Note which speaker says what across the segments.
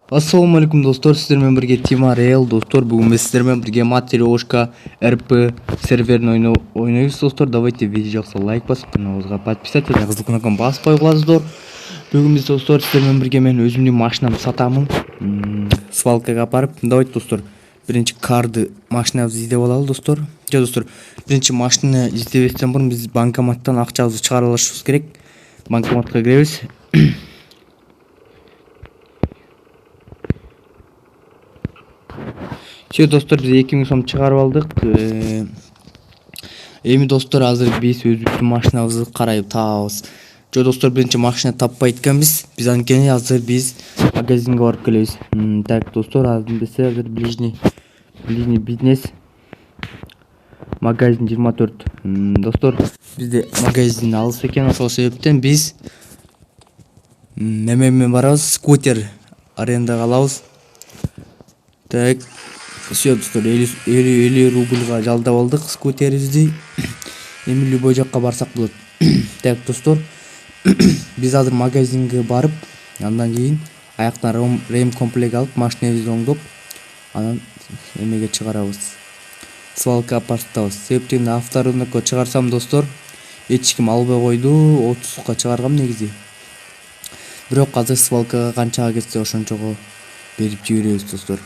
Speaker 1: Ассалауму алейкум достор, сіздермен бірге Тима Реал достор. Бүгін біз сіздермен бірге Матрешка РП серверін ойнаймыз достор. Давайте видео жақсы лайк басып, каналымызға подписаться, қызыл кнопканы басып қойғыласыз достор. Бүгін біз достор сіздермен бірге мен өзімнің машинамды сатамын. Свалкаға апарып, давайте достор. Бірінші карды машинамызды іздеп алалы достор. Жоқ достор, бірінші машина іздебестен бұрын біз банкоматтан ақшамызды шығара алышымыз керек. Банкоматқа кіреміз. Все достор, біз 2000 сом шығарып алдық. Эми достор, азыр биз өзүбүздүн машинабызды карайып табабыз. Жо достор, биринчи машина таппай эткенбиз. Биз анткени азыр биз магазинге барып келебиз. Так достор, азыр ближний бизнес магазин 24. Достор, бизде магазин алыс экен, ошол себептен биз немемен барабыз, скутер арендага алабыз. Так, все достор, 50 рубльга жалдап алдык скутерибизди. Эми любой жакка барсак болот. Так достор, биз азыр магазинге барып, андан кийин аяктан рем комплект алып, машинабызды оңдоп, анан эмеге чыгарабыз. Свалка апартабыз. Себептен авторыныкы чыгарсам достор, эч ким албай койду, 30га чыгаргам негизи. Бирок азыр свалкага канчага кетсе ошончого берип жиберебиз достор.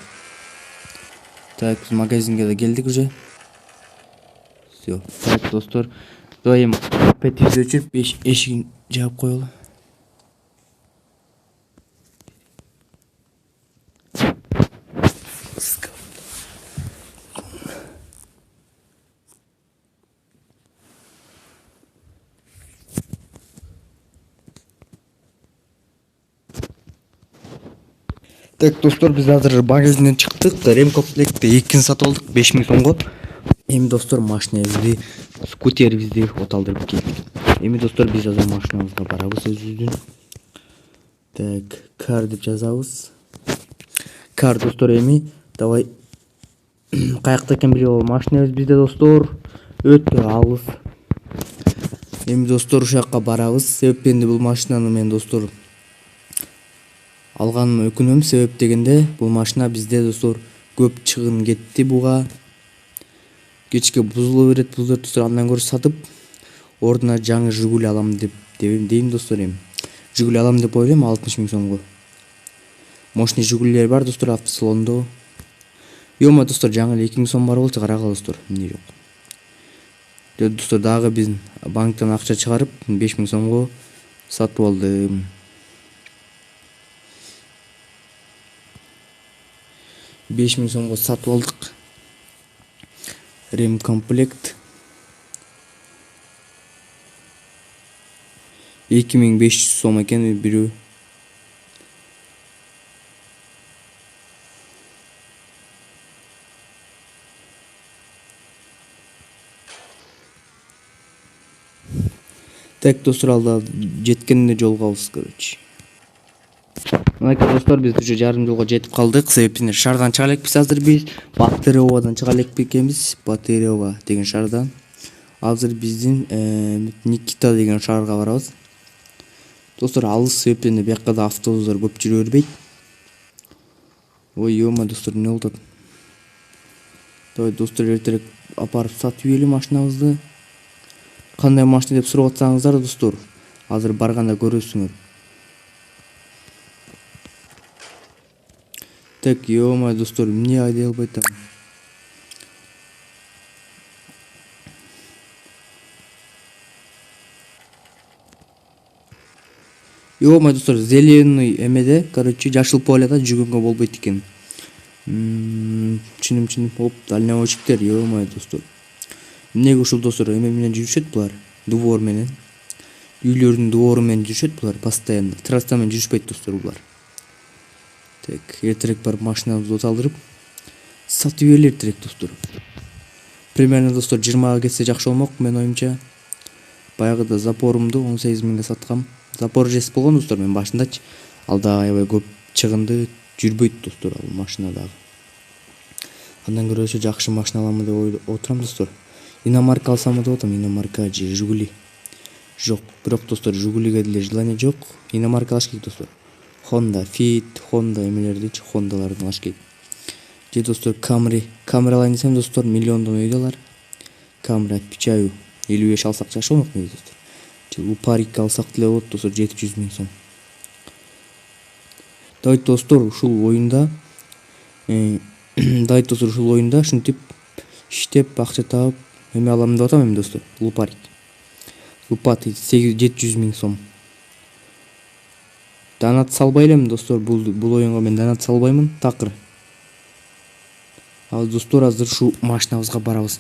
Speaker 1: Так, biz magazinге да келдик уже. Все. Так, достор, давай эми петибизди өчүрүп, эшигин жаап коелу. Так достор, биз азыр магазинден чыктык. Рем комплектти экини сатып алдык 5000 сомго. Эми достор, машинабызды, скутерибизди оталдырып келдик. Эми достор, биз азыр машинабызга барабыз өзүбүздүн. Так, кар деп жазабыз. Кар достор, эми давай каякта экен билип алалы. Машинабыз бизде достор, өтө алыс. Эми достор, ушул жакка барабыз. Себептен бул машинаны мен достор алганыма өкүнөм. Себеп дегенде, бул машина бизде достор көп чыгын кетти буга. Кечке бузула берет, достор, андан көрө сатып, ордуна жаңы Жигули алам дейм достор. Эми Жигули алам деп ойлойм 60 000 сомго. Мощный Жигулилер бар достор автосалондо. Йома достор, жаңы 2000 сом бар болчу, карагыла достор. Эмне жок. Достор, дагы биз банктан акча чыгарып 5000 сомго сатып алдым. 5000 сомго сатып алдык. Рем комплект 2500 сом экен бирөө. Так достор, алда жеткенде жолугабыз короче. Мынакей достор, биз уже жарым жолго жетип калдык. Себептен шаардан чыга элекпиз азыр биз. Батыреовадан чыга элек экенбиз. Батыреова деген шаардан. Азыр биздин Никита деген шаарга барабыз. Достор, алыс себептен бияка да автобустар көп жүрө бербейт. Ой, ёма достор, эмне болот? Давай достор, эртерээк апарып сатып ийели машинабызды. Кандай машина деп сурап атсаңыздар достор, азыр барганда көрөсүңөр. Так, ёма достор, эмне айдай албай атам? Ёма достор, зеленый эмеде, короче, жашыл поляда жүргөнгө болбойт экен. Чыным. Оп, дальнобойщиктер, ёма достор. Эмнеге ушул достор эме менен жүрүшөт булар? Двор менен. Үйлөрдүн двору менен жүрүшөт булар постоянно. Трасса менен жүрүшпөйт достор булар. Так, эртерээк барып машинабызды оталдырып сатып ийели эртерээк достор. Примерно достор 20га кетсе жакшы болмок менин оюмча. Баягыда запорумду 18 000ге саткам. Запор жес болгон достор, мен башындачы. Алда аябай көп чыгынды жүрбөйт достор ал машинадагы. Андан көрө ошо жакшы машина аламы деп ойлоп отурам достор. Иномарка алсам деп атам, иномарка же Жигули. Жок, бирок достор, Жигулиге деле желание жок. Иномарка алыш керек достор. Honda Fit, Honda эмелердичи, Хондаларды алыш керек. Же достор Camry алайын десем достор миллиондон өйдөлөр. Camry Picasso 55 алсак жакшы болмок негизи достор. Же Luparik алсак деле болот достор 700 000 сом. Давайте достор ушул оюнда ушинтип иштеп акча таап эме алам деп атам эми достор. Luparik 700 000 сом. Донат салбай элем достор, бул оюнга мен донат салбаймын, такыр. Ал достор азыр шу машинабызга барабыз.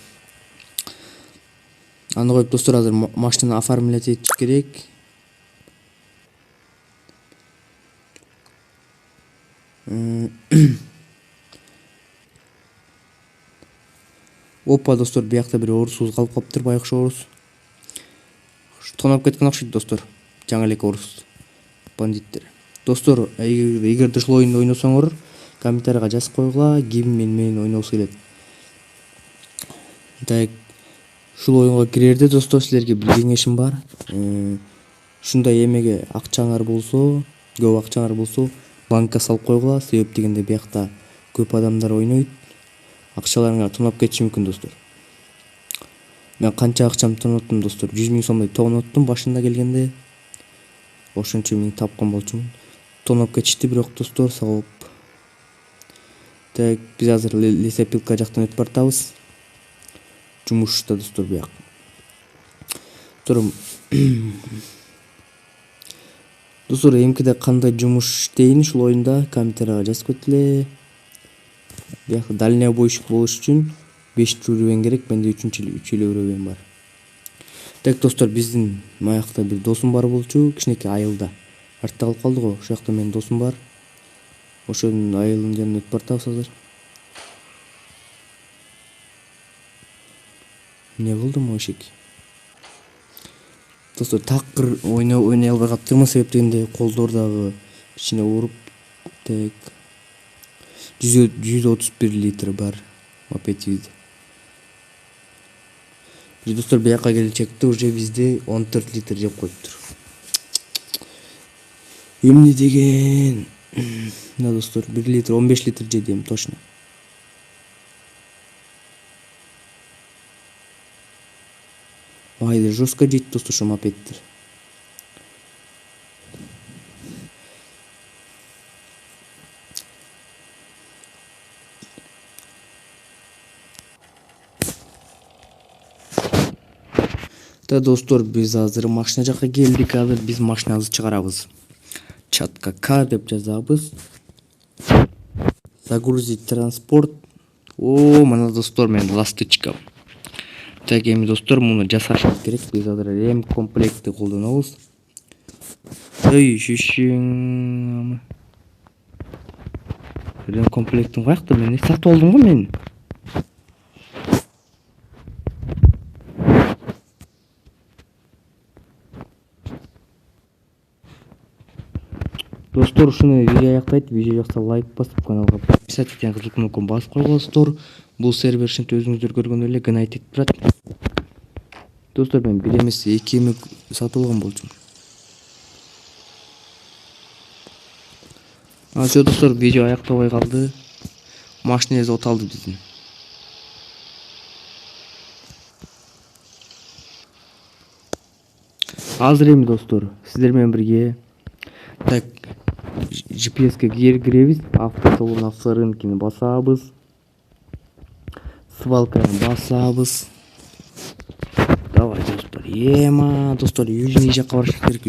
Speaker 1: Аны коюп достор азыр машинаны оформлять этиш керек. Опа достор, биякта бир орусубуз калып калыптыр, байкуш орус. Тоноп кеткен окшойт достор. Жаңы элек орус бандиттер. Достор, эгерде ушул оюнду ойносоңор, комментарийга жазып койгула, ким менен ойногусу келет. Так, ушул оюнга кирерде достор силерге бир кеңешим бар. Ушундай эмеге акчаңар болсо, көп акчаңар болсо, банкка салып койгула. Себеп дегенде биякта көп адамдар ойнойт. Акчаларыңар тоноп кетиши мүмкүн достор. Мен канча акчам тоноттум достор? 100 000 сомдой тоноттум башында келгенде. Ошончо мен тапкан болчумун. Тоноп кетишти бирок достор, сагып. Так, биз азыр лесопилка жактан өтүп баратабыз. Жумушта достор бияк. Достор, эмкиде кандай жумуш иштейин ушул оюнда комментарийга жазып кеткиле. Бияк дальнобойщик болуш үчүн 5 уровень керек, менде 3 уровень бар. Так достор, биздин маякта бир досум бар болчу, кичинекей айылда. Артта калып калды го, ошол жакта менин досум бар. Ошонун айылынын жанына өтүп баратабыз азыр. Не болду мошик? Достор, такыр ойной албай калыптырмын, себеп дегенде колдор дагы кичине ооруп. Так, 131 литр бар мопедибизде. Достор, бияка келечекте уже бизде 14 литр жеп коюптур. Эмне деген? Мына достор, 1 литр 15 литр жедим точно. Майды жестко жейт достор ошо мопеддер. Да достор, биз азыр машина жакка келдик. Азыр биз машинабызды чыгарабыз. Чатка К деп жазабыз. Загрузить транспорт. Мына достор, менин ластычкам. Так, эми достор, муну жасашыбыз керек. Биз азыр рем комплектти колдонобуз. Шишиң. Рем комплектин каякта? Мен сатып алдым го мен. Достор, ушуну видео аяктайт. Видео жакса лайк басып, каналга подписаться эткен кызыл кнопканы басып койгула достор. Бул сервер ушинтип өзүңүздөр көргөндөй эле гнайт этип турат. Достор, мен бир эмес 2 эме сатып алган болчумун. Жо достор, видео аяктабай калды. Машинабыз оталды биздин. Азыр эми достор, сиздер менен бирге так GPS-ке киребиз, автосалон авторынкini басабыз. Свалканы басабыз. Давай достор, достор, южный жакка барыш керек,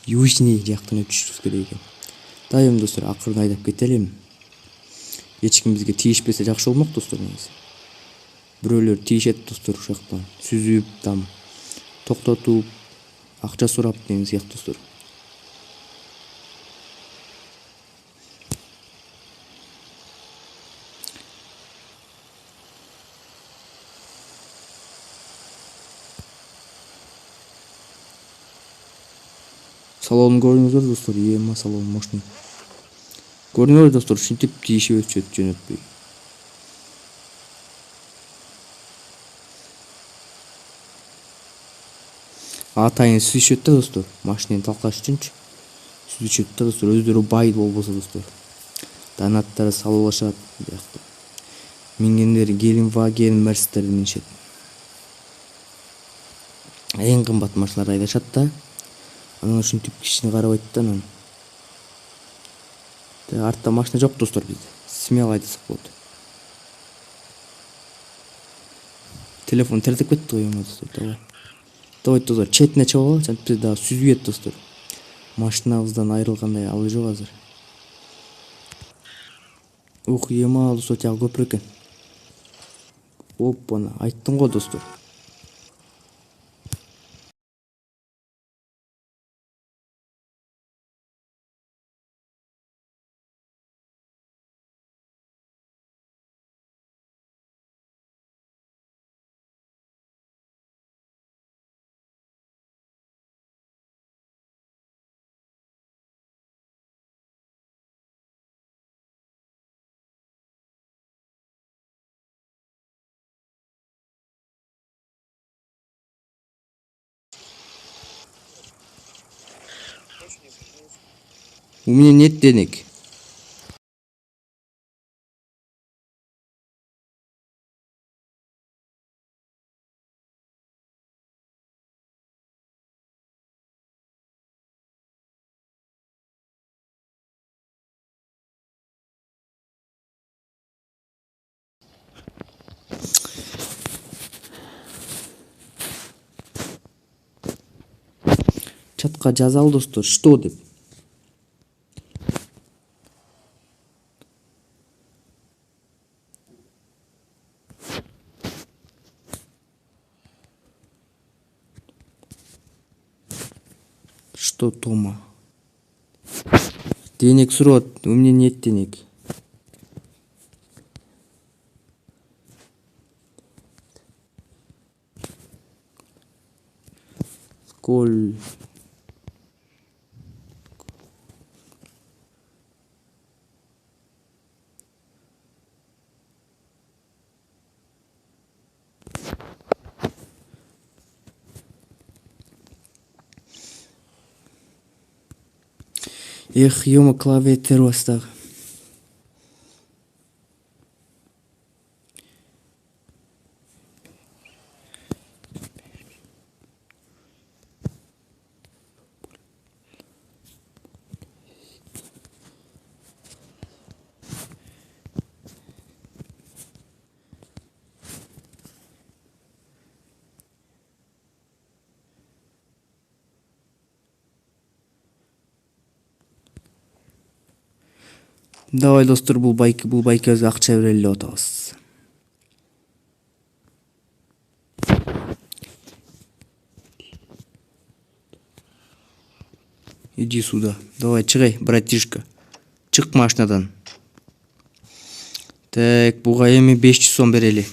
Speaker 1: южный жактан өтүшүбүз керек экен. Да эми достор, акырын айдап кетели. Эч ким бизге тийишпесе жакшы болмок достор негизи. Бирөөлөр тийишет достор, ушул жактан сүзүп, там токтотуп, акча сурап деген сыяктуу достор. Салон көрүңүздөр достор, салон мощный. Көрүңүздөр достор, ушинтип тийишип өтүшөт жөнөтпөй. Атайын сүзүшөт да достор, машинени талкаш үчүнчү. түзүшөт достор, өздөрү бай болбосо достор. Донаттары салып алышат. Мингендер Гелендваген Мерседестерди минишет. Эң кымбат машиналарды айдашат да. Анан ушинтип кишини карабайт да анан. Артта машина жок достор бизде. Смело айдасак болот. Телефон тердеп кетти го достор. Давай достор, четине чыгып ал, жантип дагы сүзбөйт достор. Машинабыздан айрылгандай алуу жок азыр. Ух, ема достор, тагы көпүрө экен. Оппана, айттым го достор. У меня нет денег. Чатка жазалы достор, что деп. Что, Тома? Денег сурат, у меня нет денег. Сколь... Эх, ема клавиатура бастагы. Давай достор, бул байкебизге акча берели деп атабыз. Иди сюда. Давай, чыгай, братишка. Чык машинадан. Так, буга эми 500 сом берели.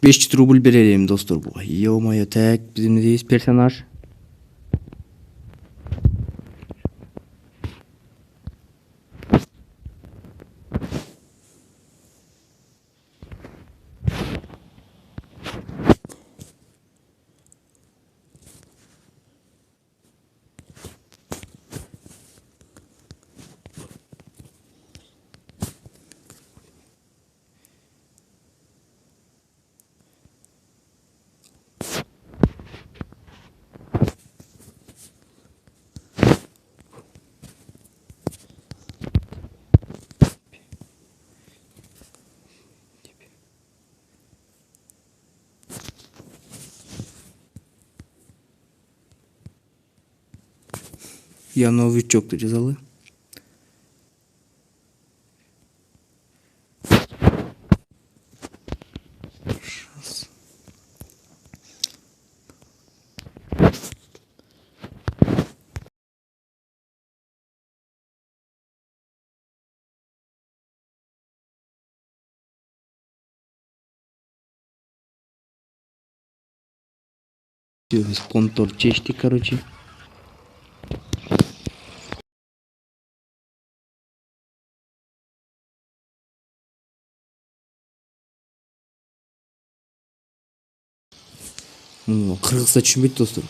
Speaker 1: 500 рубль берели эми достор буга. Ё-моё, так, биз эмне дейбиз, персонаж. Я новичок жазалы. Спонтор чечти, короче. Кыргызча түшүнбөйт достор.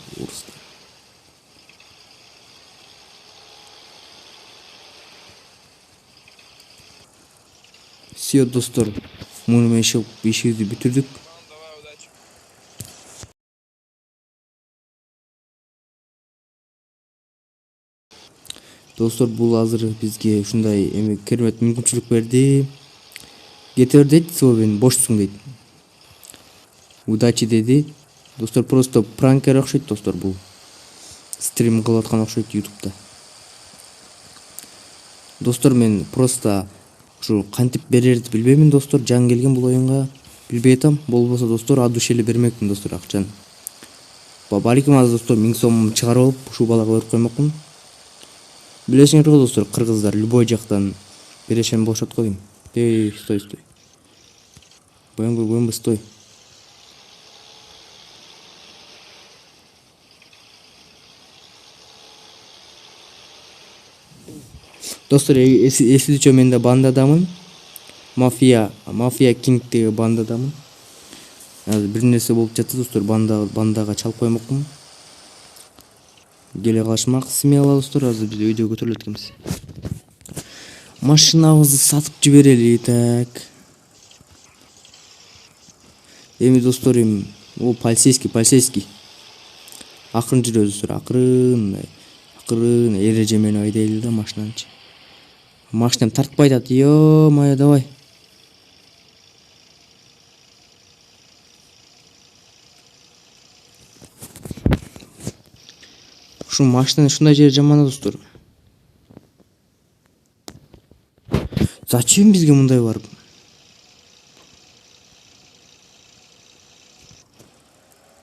Speaker 1: Все достор, муну менен ишибизди бүтүрдүк. Достор, бул азыр бизге ушундай эми керемет мүмкүнчүлүк берди. Кете бер дейт, Собин бошсуң дейт. Удачи деди. Достор, просто пранкер окшойт достор, бул стрим кылып аткан окшойт ютубта. Достор, мен просто ушу кантип берерди билбеймин достор, жаңы келген бул оюнга, билбей атам. Болбосо достор, от души эле бермекмин достор акчаны. Балким азыр достор 1000 сом чыгарып алып ушул балага берип коймокмун. Билесиңер го достор, кыргыздар любой жактан берешен болушат го дейм. Стой. Боюңбу, стой. Достор, эсидичи мен да бандадамын. Мафия Кинг деген бандадамын. Азыр бир нерсе болуп жатты достор, бандага чалып коймокмун. Келе калышмак, смело достор, азыр биз өйдө көтөрүлөт экенбиз. Машинабызды сатып жиберели, так. Эми достор, о полицейский. Акырын жүрөбүз достор, акырын эреже менен айдайлы да машинанчы. Машинам тартпай атат, ё-моё, давай. Ушу машинанын ушундай жери жаман достор. Зачем бизге мындай барып?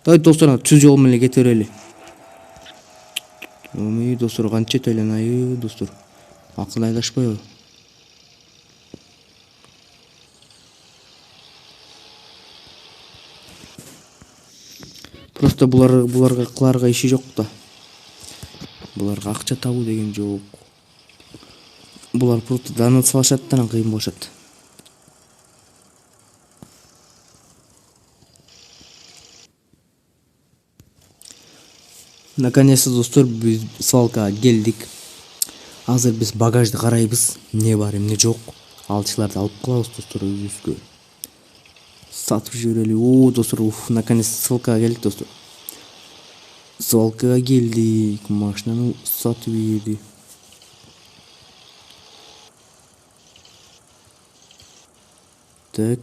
Speaker 1: Давай достор, түз жол менен кете берели. Ой достор, канча тойланайы достор. Акыл айдашпайбы? Просто буларга кыларга иши жок да. Буларга акча табуу деген жок. Булар просто даны салышат да анан кыйын болушат. Наконец-то достор, биз свалкага келдик. Азыр биз багажды карайбыз, эмне бар, эмне жок. Алчыларды алып калабыз достор, өзүбүзгө сатып жиберели. О достор, наконец-то свалкага келдик достор. Свалкага келдик, машинаны сатып жиберди. Так,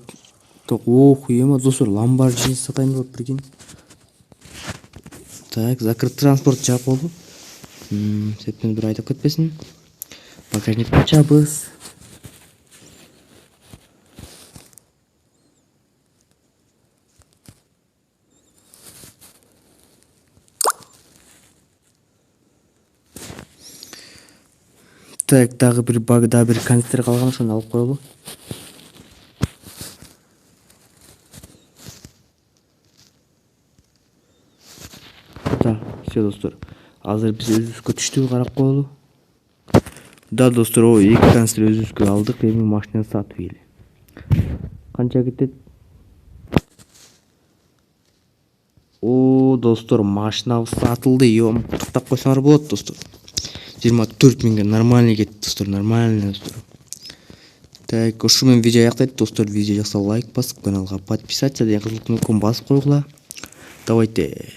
Speaker 1: охуема достор, Lamborghini сатайын деп прикинь. Так, закрыт транспорт жаап болду. Септен бир айтып кетпесин. Багажникти ачабыз. Так, дагы бир контейнер калган, ошону алып коелу. Все достор, азыр биз өзүбүзгө түштүк, карап коелу. Да достор, эки контейнер өзүбүзгө алдык, эми машинаны сатып ийели. Канча кетет? О достор, машинабыз сатылды. Токтоп койсоңор болот достор. 24 миңге нормальный кетти достор, нормально достор. Так, ушу менен видео аяктайт достор. Видео жакса лайк басып, каналга подписаться деген кызыл кнопканы басып койгула. Давайте.